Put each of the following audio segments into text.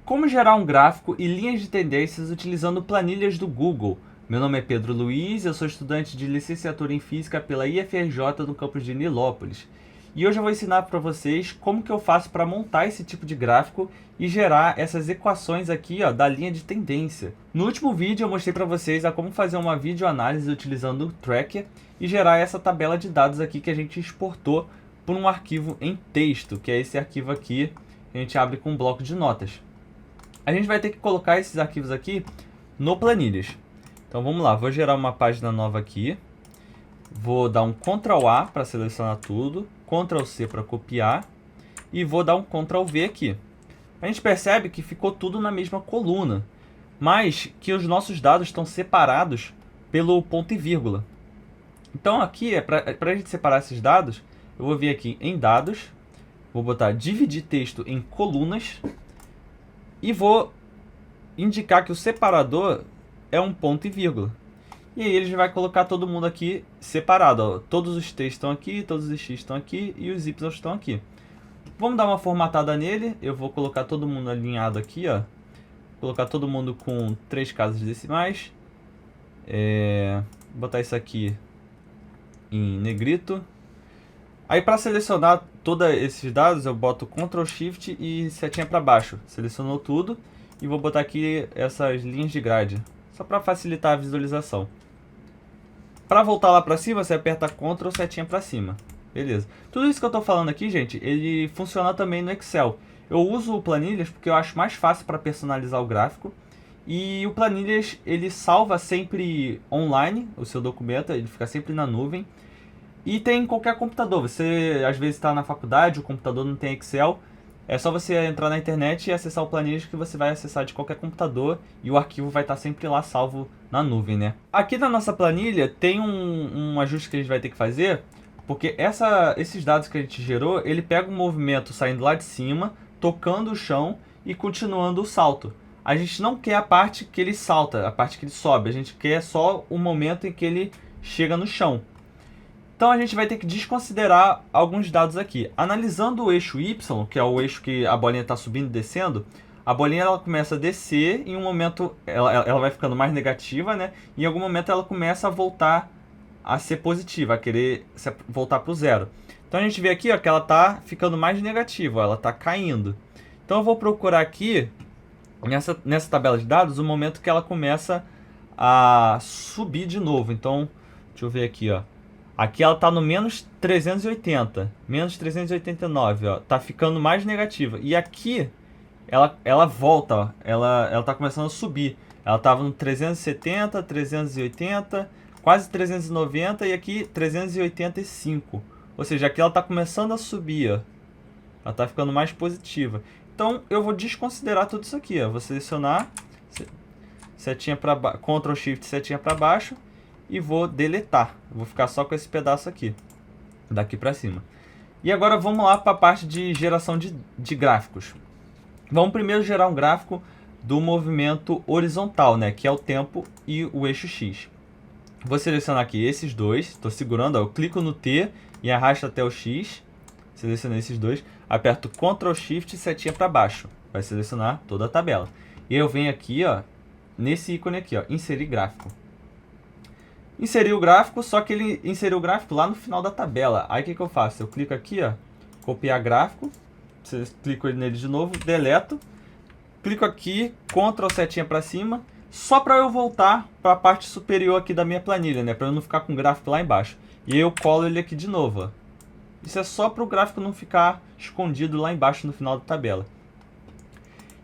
Como gerar um gráfico e linhas de tendências utilizando planilhas do Google. Meu nome é Pedro Luiz, eu sou estudante de licenciatura em Física pela IFRJ no campus de Nilópolis. E hoje eu vou ensinar para vocês como que eu faço para montar esse tipo de gráfico e gerar essas equações aqui da linha de tendência. No último vídeo eu mostrei para vocês como fazer uma videoanálise utilizando o Tracker e gerar essa tabela de dados aqui que a gente exportou por um arquivo em texto, que é esse arquivo aqui que a gente abre com um bloco de notas. A gente vai ter que colocar esses arquivos aqui no Planilhas. Então vamos lá, vou gerar uma página nova aqui. Vou dar um Ctrl A para selecionar tudo, Ctrl C para copiar e vou dar um Ctrl V aqui. A gente percebe que ficou tudo na mesma coluna, mas que os nossos dados estão separados pelo ponto e vírgula. Então aqui, para a gente separar esses dados, eu vou vir aqui em dados, vou botar dividir texto em colunas e vou indicar que o separador é um ponto e vírgula. E aí ele vai colocar todo mundo aqui separado. Ó. Todos os T estão aqui, todos os X estão aqui e os Y estão aqui. Vamos dar uma formatada nele. Eu vou colocar todo mundo alinhado aqui. Ó. Colocar todo mundo com 3 casas decimais. Botar isso aqui em negrito. Aí para selecionar todos esses dados eu boto Ctrl Shift e setinha para baixo. Selecionou tudo e vou botar aqui essas linhas de grade. Só para facilitar a visualização. Para voltar lá para cima, você aperta Ctrl setinha para cima. Beleza. Tudo isso que eu estou falando aqui, gente, ele funciona também no Excel. Eu uso o Planilhas porque eu acho mais fácil para personalizar o gráfico. E o Planilhas, ele salva sempre online o seu documento, ele fica sempre na nuvem. E tem em qualquer computador. Você, às vezes, está na faculdade, o computador não tem Excel. É só você entrar na internet e acessar o Planilhas que você vai acessar de qualquer computador e o arquivo vai estar sempre lá salvo na nuvem, né? Aqui na nossa planilha tem um ajuste que a gente vai ter que fazer, porque esses dados que a gente gerou, ele pega um movimento saindo lá de cima, tocando o chão e continuando o salto. A gente não quer a parte que ele salta, a parte que ele sobe, a gente quer só o momento em que ele chega no chão. Então a gente vai ter que desconsiderar alguns dados aqui. Analisando o eixo Y, que é o eixo que a bolinha está subindo e descendo, a bolinha ela começa a descer e em um momento ela vai ficando mais negativa, né? E em algum momento ela começa a voltar a ser positiva, a querer voltar para o zero. Então a gente vê aqui ó, que ela está ficando mais negativa, ó, ela está caindo. Então eu vou procurar aqui, nessa tabela de dados, o momento que ela começa a subir de novo. Então, deixa eu ver aqui, ó. Aqui ela está no menos 380, menos 389, ó, tá ficando mais negativa. E aqui ela volta, ó, ela tá começando a subir. Ela estava no 370, 380, quase 390 e aqui 385. Ou seja, aqui ela está começando a subir, ó. Ela está ficando mais positiva. Então eu vou desconsiderar tudo isso aqui, ó. Vou selecionar, setinha para Ctrl Shift, setinha para baixo. E vou deletar. Vou ficar só com esse pedaço aqui, daqui para cima. E agora vamos lá para a parte de geração de gráficos. Vamos primeiro gerar um gráfico do movimento horizontal, né, que é o tempo e o eixo X. Vou selecionar aqui esses dois, estou segurando, ó, eu clico no T e arrasto até o X. Selecionei esses dois, aperto Ctrl Shift e setinha para baixo. Vai selecionar toda a tabela. E eu venho aqui, ó, nesse ícone aqui, ó, inserir gráfico. Inserir o gráfico, só que ele inseriu o gráfico lá no final da tabela. Aí o que eu faço? Eu clico aqui, ó, copiar gráfico, clico nele de novo, deleto, clico aqui, Ctrl setinha para cima, só para eu voltar para a parte superior aqui da minha planilha, né, para eu não ficar com o gráfico lá embaixo. E aí eu colo ele aqui de novo, ó. Isso é só para o gráfico não ficar escondido lá embaixo no final da tabela.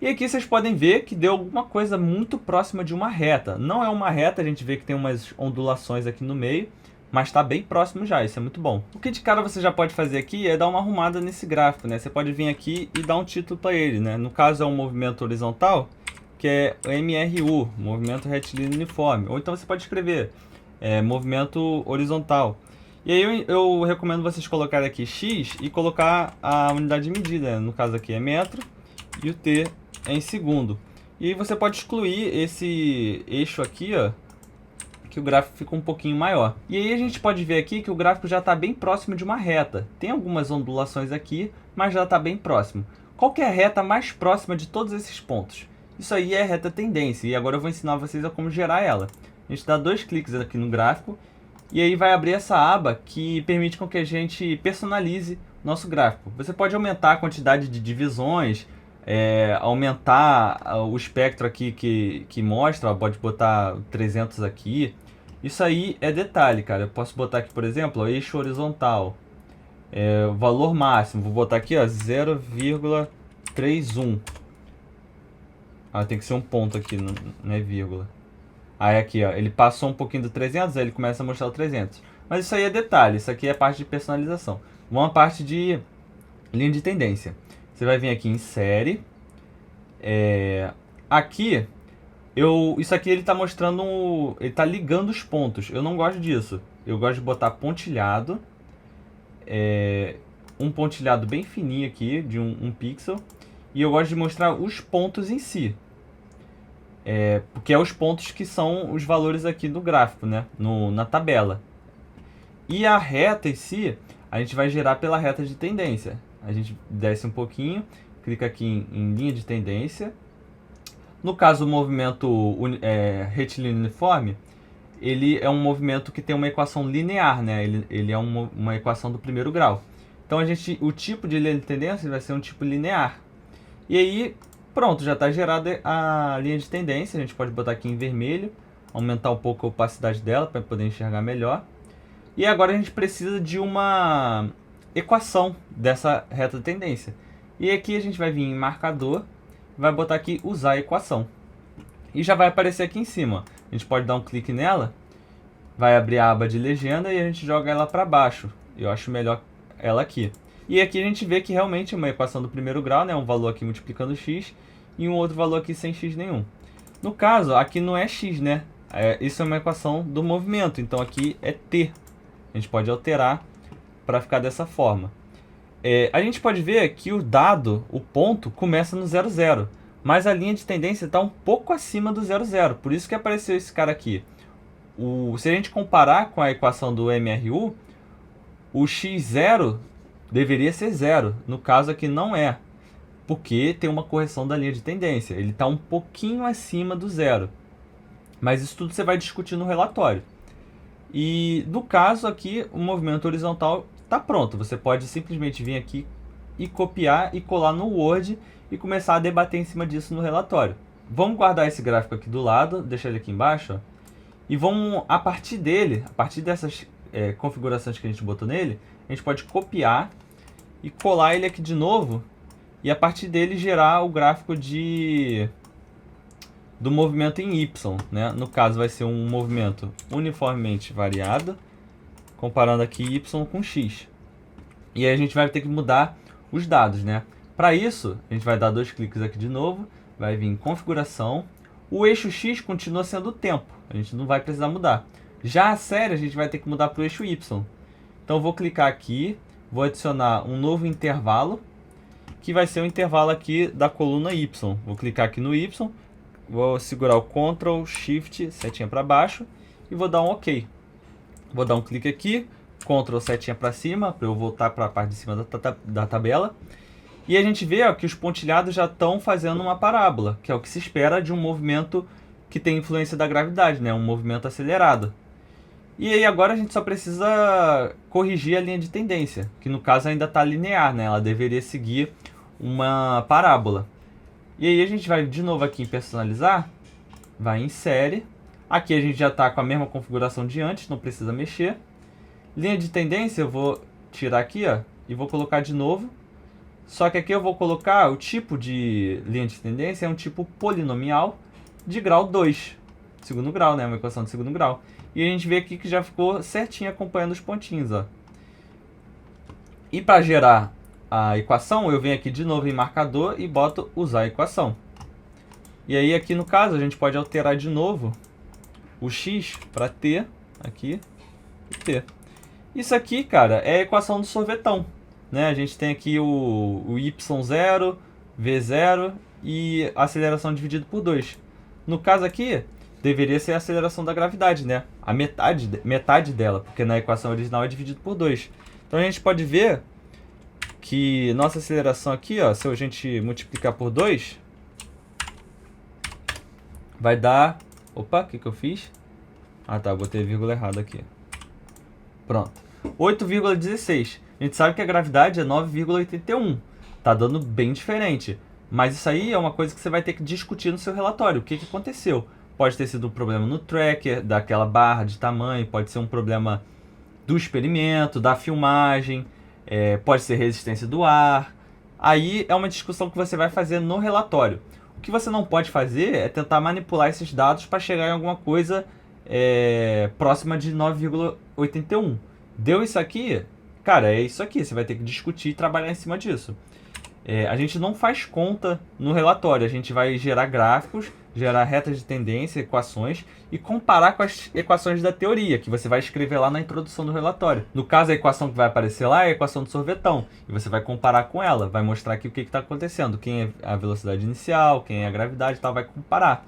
E aqui vocês podem ver que deu alguma coisa muito próxima de uma reta. Não é uma reta, a gente vê que tem umas ondulações aqui no meio, mas está bem próximo já, isso é muito bom. O que de cara você já pode fazer aqui é dar uma arrumada nesse gráfico, né? Você pode vir aqui e dar um título para ele, né? No caso é um movimento horizontal, que é MRU, movimento retilíneo uniforme. Ou então você pode escrever movimento horizontal. E aí eu recomendo vocês colocarem aqui X e colocar a unidade de medida, né? No caso aqui é metro e o T em segundo. E aí você pode excluir esse eixo aqui, ó, que o gráfico fica um pouquinho maior. E aí a gente pode ver aqui que o gráfico já está bem próximo de uma reta. Tem algumas ondulações aqui, mas já está bem próximo. qual que é a reta mais próxima de todos esses pontos? Isso aí é reta tendência, e agora eu vou ensinar vocês a como gerar ela. A gente dá 2 cliques aqui no gráfico, e aí vai abrir essa aba que permite com que a gente personalize nosso gráfico. Você pode aumentar a quantidade de divisões, aumentar o espectro aqui que mostra, pode botar 300 aqui. Isso aí é detalhe, cara. Eu posso botar aqui, por exemplo, ó, eixo horizontal. Valor máximo, vou botar aqui, ó, 0,31. Tem que ser um ponto aqui, não é vírgula. Aí aqui, ó, ele passou um pouquinho do 300, aí ele começa a mostrar o 300. Mas isso aí é detalhe, isso aqui é parte de personalização. Uma parte de linha de tendência. Você vai vir aqui em série. Aqui, isso aqui ele está mostrando, ele está ligando os pontos. Eu não gosto disso. Eu gosto de botar pontilhado. Um pontilhado bem fininho aqui, de um pixel. E eu gosto de mostrar os pontos em si. Porque é os pontos que são os valores aqui do gráfico, né? Na tabela. E a reta em si, a gente vai gerar pela reta de tendência. A gente desce um pouquinho, clica aqui em linha de tendência. No caso, o movimento retilíneo uniforme, ele é um movimento que tem uma equação linear, né? Ele é uma equação do primeiro grau. Então, o tipo de linha de tendência vai ser um tipo linear. E aí, pronto, já está gerada a linha de tendência. A gente pode botar aqui em vermelho, aumentar um pouco a opacidade dela para poder enxergar melhor. E agora a gente precisa de uma equação dessa reta de tendência. E aqui a gente vai vir em marcador, vai botar aqui usar equação. E já vai aparecer aqui em cima. A gente pode dar um clique nela, vai abrir a aba de legenda e a gente joga ela para baixo. Eu acho melhor ela aqui. E aqui a gente vê que realmente é uma equação do primeiro grau, né? Um valor aqui multiplicando x e um outro valor aqui sem x nenhum. No caso, aqui não é x, né? Isso é uma equação do movimento, então aqui é t. A gente pode alterar para ficar dessa forma. A gente pode ver que o dado, o ponto, começa no 0, 0. Mas a linha de tendência está um pouco acima do 0, 0. Por isso que apareceu esse cara aqui. Se a gente comparar com a equação do MRU, o x0 deveria ser 0. No caso aqui não é. Porque tem uma correção da linha de tendência. Ele está um pouquinho acima do 0. Mas isso tudo você vai discutir no relatório. E no caso aqui, o movimento horizontal está pronto. Você pode simplesmente vir aqui e copiar e colar no Word e começar a debater em cima disso no relatório. Vamos guardar esse gráfico aqui do lado, deixar ele aqui embaixo. Ó, e vamos, a partir dele, a partir dessas configurações que a gente botou nele, a gente pode copiar e colar ele aqui de novo. E a partir dele gerar o gráfico do movimento em Y, né? No caso vai ser um movimento uniformemente variado, comparando aqui Y com X. E aí a gente vai ter que mudar os dados, né? Para isso, a gente vai dar 2 cliques aqui de novo, vai vir em configuração. O eixo X continua sendo o tempo, a gente não vai precisar mudar. Já a série a gente vai ter que mudar para o eixo Y. Então eu vou clicar aqui, vou adicionar um novo intervalo, que vai ser o intervalo aqui da coluna Y. Vou clicar aqui no Y, vou segurar o Ctrl, Shift, setinha para baixo e vou dar um OK. Vou dar um clique aqui, Ctrl, setinha para cima, para eu voltar para a parte de cima da tabela. E a gente vê ó, que os pontilhados já estão fazendo uma parábola, que é o que se espera de um movimento que tem influência da gravidade, né? Um movimento acelerado. E aí agora a gente só precisa corrigir a linha de tendência, que no caso ainda está linear, né? Ela deveria seguir uma parábola. E aí a gente vai de novo aqui em personalizar, vai em série. Aqui a gente já está com a mesma configuração de antes, não precisa mexer. Linha de tendência eu vou tirar aqui ó, e vou colocar de novo. Só que aqui eu vou colocar o tipo de linha de tendência, é um tipo polinomial de grau 2. Segundo grau, né? Uma equação de segundo grau. E a gente vê aqui que já ficou certinho acompanhando os pontinhos. Ó. E para gerar a equação, eu venho aqui de novo em marcador e boto usar a equação. E aí aqui no caso a gente pode alterar de novo o x para t, aqui, e t. Isso aqui, cara, é a equação do sorvetão. Né? A gente tem aqui o y0, v0 e a aceleração dividido por 2. No caso aqui, deveria ser a aceleração da gravidade, né? A metade dela, porque na equação original é dividido por 2. Então a gente pode ver que nossa aceleração aqui, ó, se a gente multiplicar por 2, vai dar... Opa, o que eu fiz? Ah tá, botei vírgula errado aqui. Pronto. 8,16. A gente sabe que a gravidade é 9,81. Tá dando bem diferente. Mas isso aí é uma coisa que você vai ter que discutir no seu relatório. O que aconteceu? Pode ter sido um problema no tracker, daquela barra de tamanho, pode ser um problema do experimento, da filmagem, pode ser resistência do ar. Aí é uma discussão que você vai fazer no relatório. O que você não pode fazer é tentar manipular esses dados para chegar em alguma coisa próxima de 9,81. Deu isso aqui? Cara, é isso aqui. Você vai ter que discutir e trabalhar em cima disso. A gente não faz conta no relatório. A gente vai gerar gráficos, gerar retas de tendência, equações e comparar com as equações da teoria, que você vai escrever lá na introdução do relatório. No caso, a equação que vai aparecer lá é a equação do sorvetão. E você vai comparar com ela, vai mostrar aqui o que está acontecendo. Quem é a velocidade inicial, quem é a gravidade e tal, vai comparar.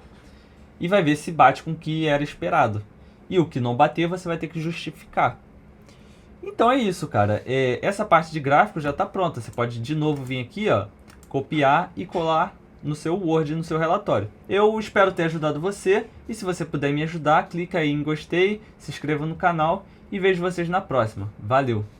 E vai ver se bate com o que era esperado. E o que não bater, você vai ter que justificar. Então é isso, cara. Essa parte de gráfico já está pronta. Você pode de novo vir aqui, ó, copiar e colar no seu Word, no seu relatório. Eu espero ter ajudado você. E se você puder me ajudar, clica aí em gostei, se inscreva no canal e vejo vocês na próxima. Valeu!